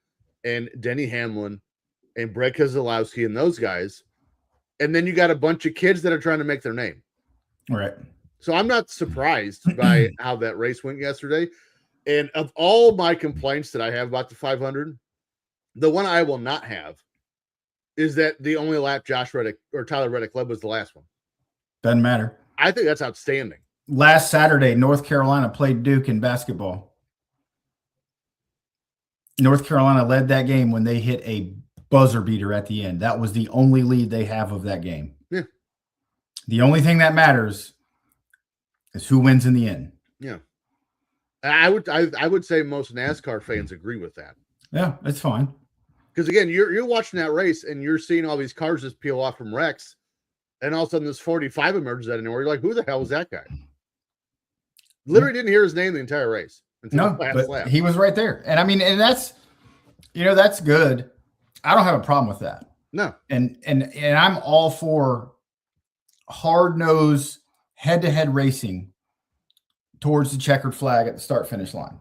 and Denny Hamlin and Brett Keselowski and those guys. And then you got a bunch of kids that are trying to make their name. Right. So I'm not surprised by how that race went yesterday. And of all my complaints that I have about the 500, the one I will not have is that the only lap Josh Reddick or Tyler Reddick led was the last one. Doesn't matter. I think that's outstanding. Last Saturday, North Carolina played Duke in basketball. North Carolina led that game when they hit a buzzer beater at the end. That was the only lead they have of that game. Yeah. The only thing that matters is who wins in the end. Yeah. I would say most NASCAR fans agree with that. Yeah, it's fine. Because again, you're watching that race and you're seeing all these cars just peel off from wrecks, and all of a sudden this 45 emerges out of nowhere. You're like, who the hell is that guy? Literally didn't hear his name the entire race. No, but lap. He was right there. And I mean, and that's, you know, that's good. I don't have a problem with that. No. And I'm all for hard-nosed, head-to-head racing towards the checkered flag at the start-finish line.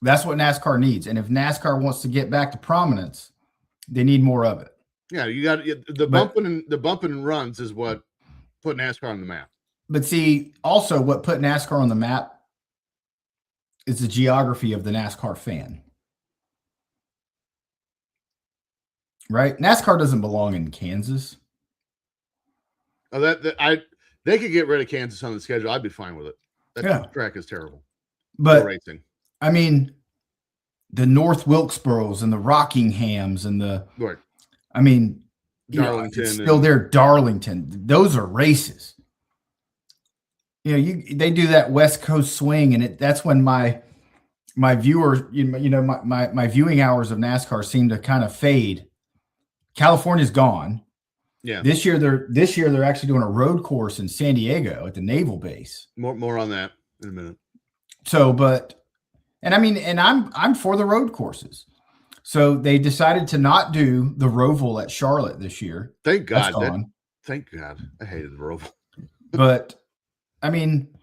That's what NASCAR needs. And if NASCAR wants to get back to prominence, they need more of it. Yeah, you got the bumping and runs is what put NASCAR on the map. But see, also what put NASCAR on the map is the geography of the NASCAR fan. Right? NASCAR doesn't belong in Kansas. Oh, they could get rid of Kansas on the schedule. I'd be fine with it. That track is terrible. But racing. I mean, the North Wilkesboros and the Rockinghams and the right. I mean, Darlington, it's still there. Darlington. Those are races. You know, they do that West Coast swing, and that's when my viewers, my viewing hours of NASCAR seem to kind of fade. California's gone. Yeah. This year they're actually doing a road course in San Diego at the Naval Base. More on that in a minute. So, I'm for the road courses. So they decided to not do the Roval at Charlotte this year. Thank God. Thank God. I hated the Roval. But I mean,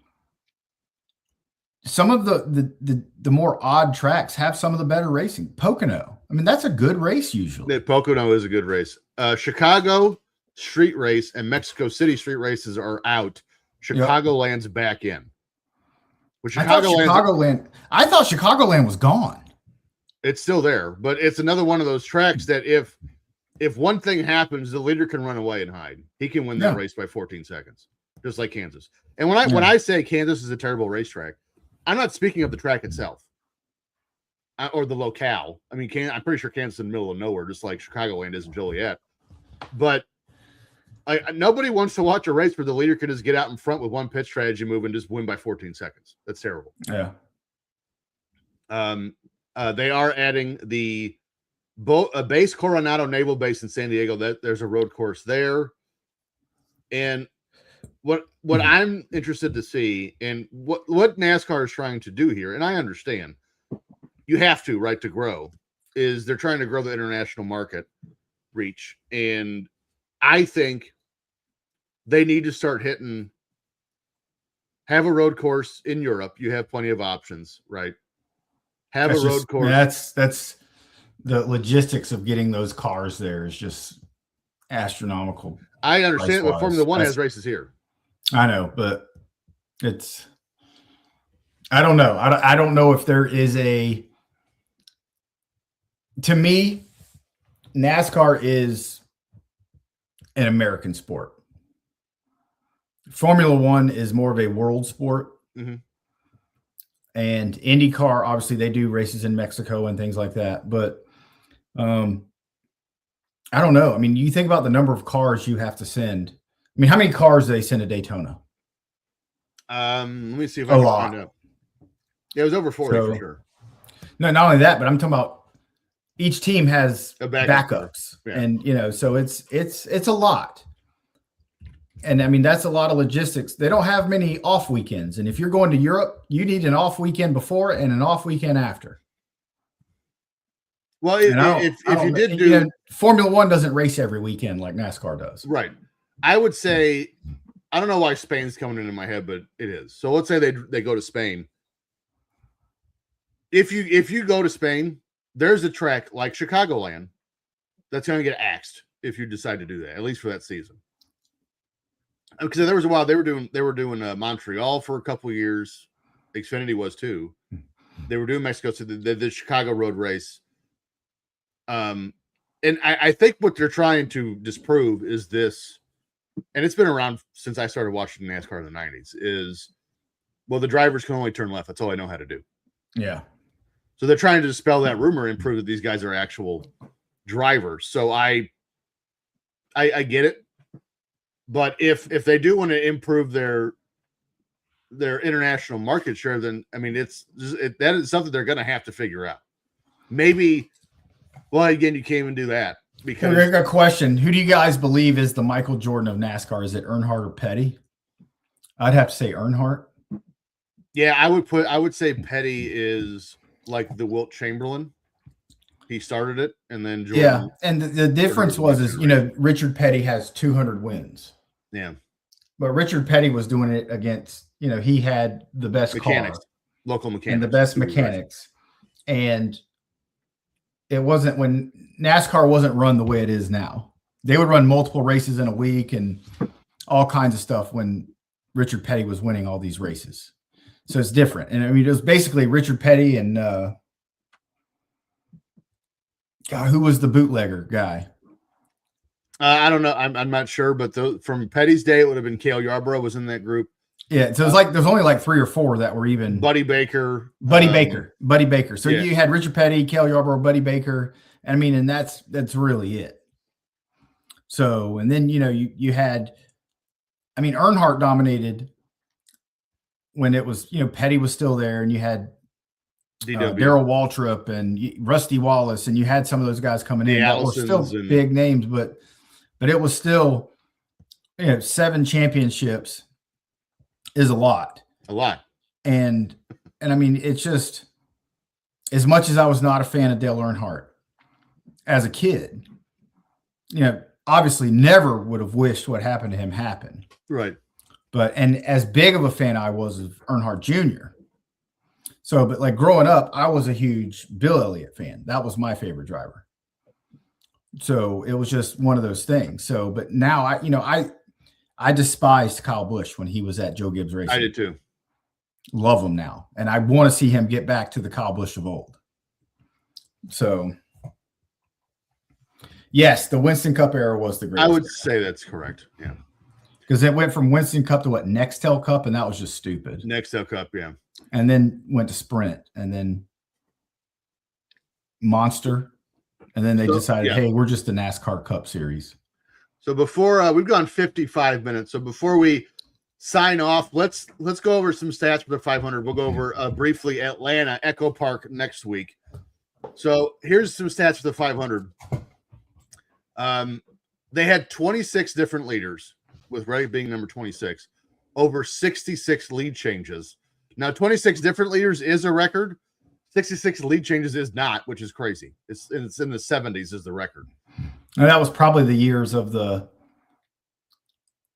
some of the more odd tracks have some of the better racing. Pocono. I mean, that's a good race usually. Pocono is a good race. Chicago street race and Mexico City street races are out. Chicagoland's back in. With I thought Chicagoland was gone. It's still there, but it's another one of those tracks that if one thing happens, the leader can run away and hide. He can win that race by 14 seconds, just like Kansas. And when I say Kansas is a terrible racetrack, I'm not speaking of the track itself or the locale. I mean, I'm pretty sure Kansas is in the middle of nowhere, just like Chicagoland is in Joliet. But nobody wants to watch a race where the leader can just get out in front with one pit strategy move and just win by 14 seconds. That's terrible. Yeah. They are adding a base Coronado Naval Base in San Diego. There's a road course there. And what I'm interested to see and what NASCAR is trying to do here, and I understand you have to, right, to grow, is they're trying to grow the international market reach. And I think they need to start have a road course in Europe. You have plenty of options, right? Have a road course. That's the logistics of getting those cars there is just astronomical. I understand that Formula One has races here. I know, but I don't know. I don't know if there is to me, NASCAR is an American sport. Formula One is more of a world sport. Mm-hmm. And IndyCar, obviously, they do races in Mexico and things like that. But I don't know. I mean, you think about the number of cars you have to send. I mean, how many cars do they send to Daytona? Let me see if I can find out. Yeah, it was over 40 for sure. No, not only that, but I'm talking about each team has backups. Yeah. And so it's a lot. And I mean, that's a lot of logistics. They don't have many off weekends. And if you're going to Europe, you need an off weekend before and an off weekend after. Well, if you did do Formula One doesn't race every weekend like NASCAR does. Right. I would say, I don't know why Spain's coming into my head, but it is. So let's say they go to Spain. If you go to Spain, there's a track like Chicagoland that's going to get axed if you decide to do that, at least for that season. Because there was a while they were doing Montreal for a couple of years. Xfinity was too. They were doing Mexico, so the Chicago road race. And I think what they're trying to disprove is this, and it's been around since I started watching NASCAR in the 90s, is, well, the drivers can only turn left. That's all I know how to do. Yeah. So they're trying to dispel that rumor and prove that these guys are actual drivers. So I get it. But if they do want to improve their international market share, then I mean that is something they're going to have to figure out. Maybe, well, again, you can't even do that because. I got a question: who do you guys believe is the Michael Jordan of NASCAR? Is it Earnhardt or Petty? I'd have to say Earnhardt. Yeah, I would say Petty is like the Wilt Chamberlain. He started it, and then Jordan. Yeah, and the difference is Richard Petty has 200 wins. Yeah, but Richard Petty was doing it against he had the best mechanics, car, local mechanics, and the best mechanics, and it wasn't when NASCAR wasn't run the way it is now. They would run multiple races in a week and all kinds of stuff when Richard Petty was winning all these races. So it's different, and I mean it was basically Richard Petty and God, who was the bootlegger guy? I don't know. I'm not sure, but from Petty's day, it would have been Cale Yarborough was in that group. Yeah, so it was like there's only like 3 or 4 that were even Buddy Baker. Buddy Baker. So you had Richard Petty, Cale Yarborough, Buddy Baker. I mean, and that's really it. So, and then you had, I mean, Earnhardt dominated when it was Petty was still there, and you had Darrell Waltrip and Rusty Wallace, and you had some of those guys coming in that were still big names, but it was still 7 championships is a lot. And I mean, it's just, as much as I was not a fan of Dale Earnhardt as a kid, obviously never would have wished what happened to him happen. Right. But, and as big of a fan I was of Earnhardt Jr. So, but like growing up, I was a huge Bill Elliott fan. That was my favorite driver. So it was just one of those things. So, but now I despised Kyle Busch when he was at Joe Gibbs Racing. I did too. Love him now. And I want to see him get back to the Kyle Busch of old. So yes, the Winston Cup era was the greatest. I would say that's correct. Yeah. Because it went from Winston Cup to what? Nextel Cup, and that was just stupid. Nextel Cup, yeah. And then went to Sprint, and then Monster, and then they decided, hey, we're just the NASCAR Cup Series. So before we've gone 55 minutes, so before we sign off, let's go over some stats for the 500. We'll go over briefly Atlanta Echo Park next week. So here's some stats for the 500. They had 26 different leaders, with Ray being number 26, over 66 lead changes. Now, 26 different leaders is a record. 66 lead changes is not, which is crazy. It's in the 70s is the record. And that was probably the years of the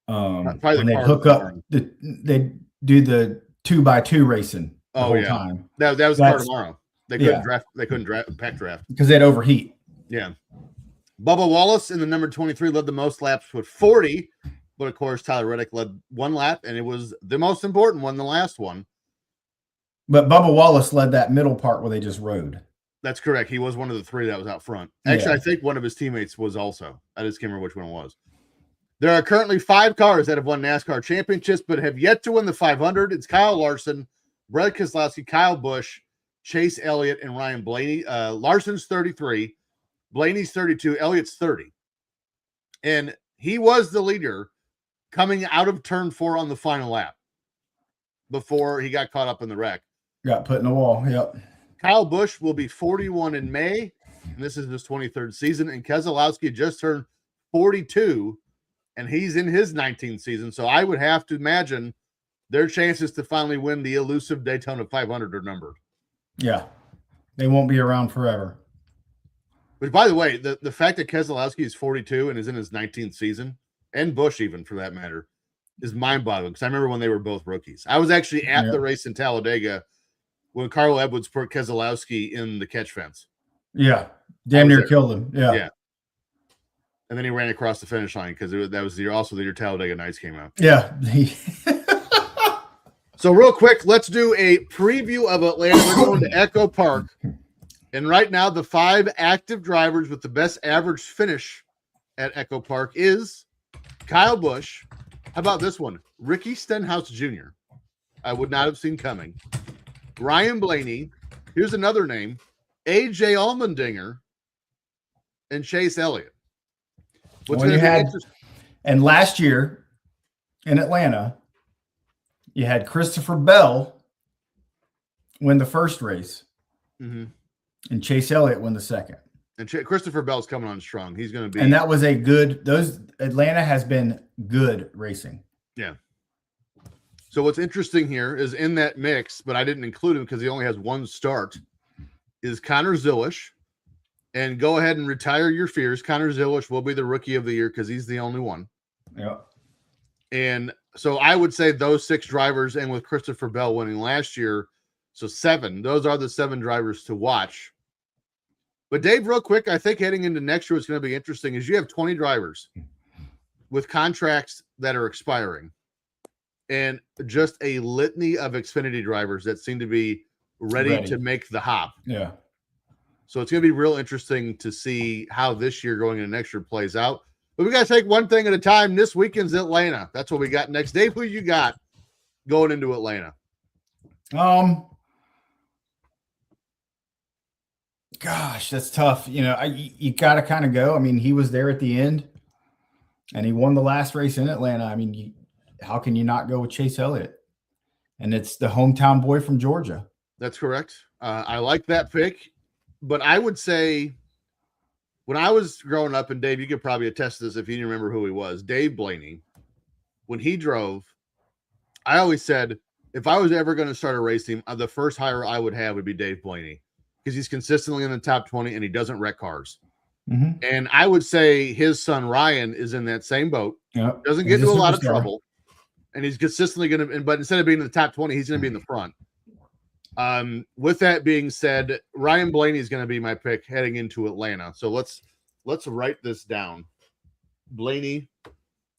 when they hook up. They do the 2x2 racing the whole time. That was part of tomorrow. They couldn't draft. They couldn't pack draft because they'd overheat. Yeah. Bubba Wallace in the number 23 led the most laps with 40, but of course Tyler Reddick led 1 lap, and it was the most important one, the last one. But Bubba Wallace led that middle part where they just rode. That's correct. He was one of the 3 that was out front. Actually, I think one of his teammates was also. I just can't remember which one it was. There are currently 5 cars that have won NASCAR championships, but have yet to win the 500. It's Kyle Larson, Brad Keselowski, Kyle Busch, Chase Elliott, and Ryan Blaney. Larson's 33, Blaney's 32, Elliott's 30. And he was the leader coming out of turn 4 on the final lap before he got caught up in the wreck. Got put in the wall. Yep. Kyle Busch will be 41 in May, and this is his 23rd season. And Keselowski just turned 42, and he's in his 19th season. So I would have to imagine their chances to finally win the elusive Daytona 500 are numbered. Yeah. They won't be around forever. But by the way, the fact that Keselowski is 42 and is in his 19th season, and Busch even for that matter, is mind-boggling because I remember when they were both rookies. I was actually at the race in Talladega when Carl Edwards put Keselowski in the catch fence. Yeah. Damn near killed him. Yeah. Yeah. And then he ran across the finish line because that was also the year Talladega Nights came out. Yeah. So real quick, let's do a preview of Atlanta. We're going to Echo Park. And right now, the 5 active drivers with the best average finish at Echo Park is Kyle Busch. How about this one? Ricky Stenhouse Jr. I would not have seen coming. Ryan Blaney. Here's another name. AJ Allmendinger and Chase Elliott. And last year in Atlanta, you had Christopher Bell win the first race, and Chase Elliott win the second. And Christopher Bell's coming on strong. He's going to be, and that was a good. Atlanta has been good racing. Yeah. So what's interesting here is in that mix, but I didn't include him because he only has 1 start. Is Connor Zilisch. And go ahead and retire your fears. Connor Zilisch will be the rookie of the year because he's the only one. Yeah. And so I would say those 6 drivers, and with Christopher Bell winning last year, so 7. Those are the 7 drivers to watch. But Dave, real quick, I think heading into next year, what's going to be interesting is you have 20 drivers with contracts that are expiring, and just a litany of Xfinity drivers that seem to be ready to make the hop. Yeah. So it's going to be real interesting to see how this year going into next year plays out. But we got to take one thing at a time. This weekend's Atlanta. That's what we got next. Dave, who you got going into Atlanta? Gosh, that's tough. You got to kind of go. I mean, he was there at the end, and he won the last race in Atlanta. I mean, how can you not go with Chase Elliott? And it's the hometown boy from Georgia. That's correct. I like that pick. But I would say when I was growing up, and Dave, you could probably attest to this if you didn't remember who he was, Dave Blaney, when he drove, I always said, if I was ever going to start a race team, the first hire I would have would be Dave Blaney because he's consistently in the top 20 and he doesn't wreck cars. And I would say his son, Ryan, is in that same boat. Yep. Doesn't get into a lot of trouble. And he's consistently going to, but instead of being in the top 20, he's going to be in the front. With that being said, Ryan Blaney is going to be my pick heading into Atlanta. So let's write this down. Blaney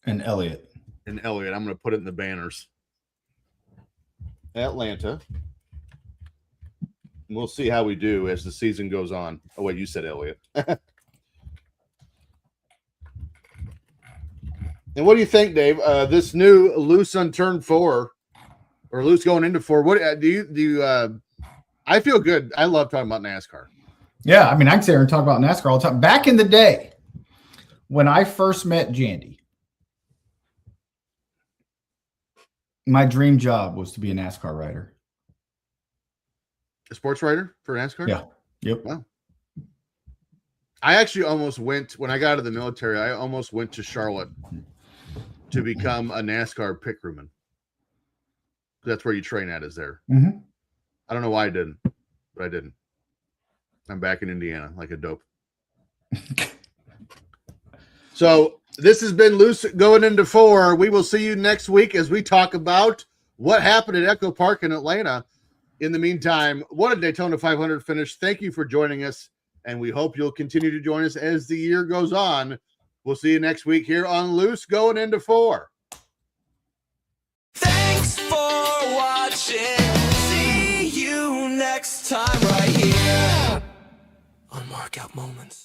and Elliott. I'm going to put it in the banners. Atlanta. And we'll see how we do as the season goes on. Oh, wait, you said Elliott. And what do you think, Dave? This new loose on turn 4. Or loose going into 4. What do you I feel good. I love talking about NASCAR. Yeah, I mean, I can sit here and talk about NASCAR all the time. Back in the day, when I first met Jandy, my dream job was to be a NASCAR writer. A sports writer for NASCAR? Yeah. Yep. Wow. I actually almost went, when I got out of the military, I almost went to Charlotte to become a NASCAR pit crewman. That's where you train at, is there. I don't know why I didn't, but I didn't. I'm back in Indiana like a dope. So this has been Loose going into 4. We will see you next week as we talk about what happened at Echo Park in Atlanta. In the meantime, what a Daytona 500 finish. Thank you for joining us, and we hope you'll continue to join us as the year goes on. We'll see you next week here on Loose going into 4. Thanks for watching. See you next time right here on Markout Moments.